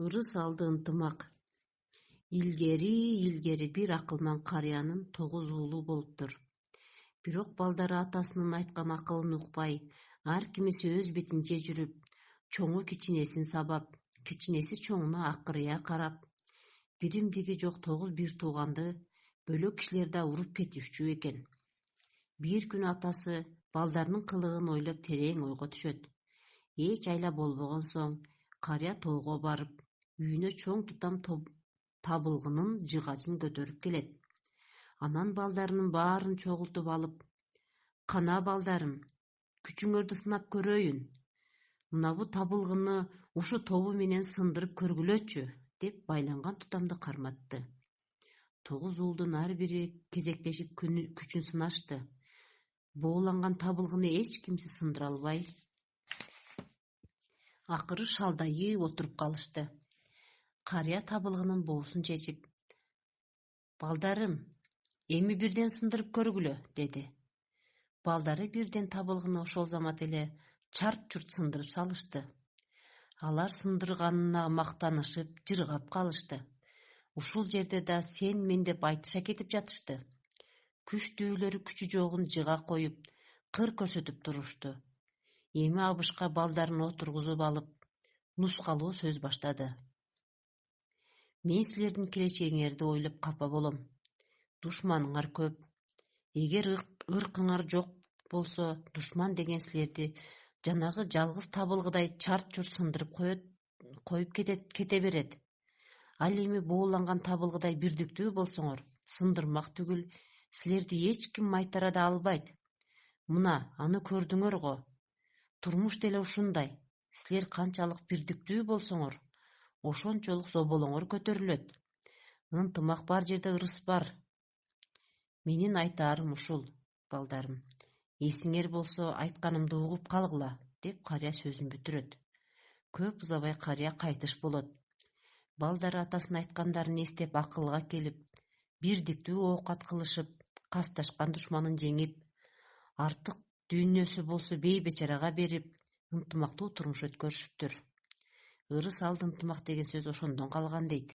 Ырыс алды ынтымак. Илгери бир акылман карыянын 9 уулу болуптур. Бирок балдары атасынын айткан акылын укпай, ар кимиси өз бетинче жүрүп, чоңу кичинесин сабап, кичинеси чоңуна акырыя карап, биримдиги жок 9 бир тууганды бөлөк кишилер да уруп кетишчү экен. Бир күнү атасы балдарынын кылыгын ойлоп терең ойго түшөт. Эч айла болбогон соң карыя тоого барып, үйүнө чоң тутам табылгынын жыгачын көтөрүп келет. Анан балдарынын баарын чогултуп алып: "Кана балдарым, күчүңөрдү сынап көрөйүн. Мынабу табылгынны ушу тобу менен сындырып көргүлөчү" деп байланган тутамды карматты. 9 уулдун ар бири кезектешип күчүн сынашты. Бооланган табылгыны эч кимси сындыра албай, акыры шалдайып отуруп калышты. Карыя табылгынын боосун чечип: "Балдарым, эми бирден сындырып көргүлө" деди. Балдары бирден табылгыны ошол замат эле чарт-чурт сындырып салышты. Алар сындырганына мактанышып, жыргап калышты. Ушул жерде да "сен мен" деп айтыша кетип жатышты. Күчтүүлөрү күчү жогун жыга коюп, кыр көрсөтүп турушту. Эми абышка балдарын отургузуп алып, нускалуу сөз баштады. "Мен силердин келечегиңерди ойлоп капа болом. Душманыңар көп. Эгер ыркыңар жок болсо, душман деген силерди жанагы жалгыз табылгыдай чарт-чурт сындырып коюп кете берет. Ал эми бооланган табылгыдай бирдиктүү болсоңор, сындырмак түгүл, силерди эч ким майтара да албайт. Мына, аны көрдүңөр го. Турмуш деле ушундай. Силер канчалык бирдиктүү болсоңор, ошончолук зоболоңор көтөрүлөт. Ынтымак бар жерде ырыс бар. Менин айтаарым ушул, балдарым. Эсиңер болсо, айтканымды угуп калгыла" деп карыя сөзүн бүтүрөт. Көп узабай карыя кайтыш болот. Балдары атасынын айткандарын эстеп акылга келип, бирдиктүү оокат кылышып, касташкан душманын жеңип, артык дүйнөсү болсо бейбечарага берип, ынтымактуу турмуш өткөрүшүптүр. Ырыс алды ынтымак деген сөз ошондон калган дейт.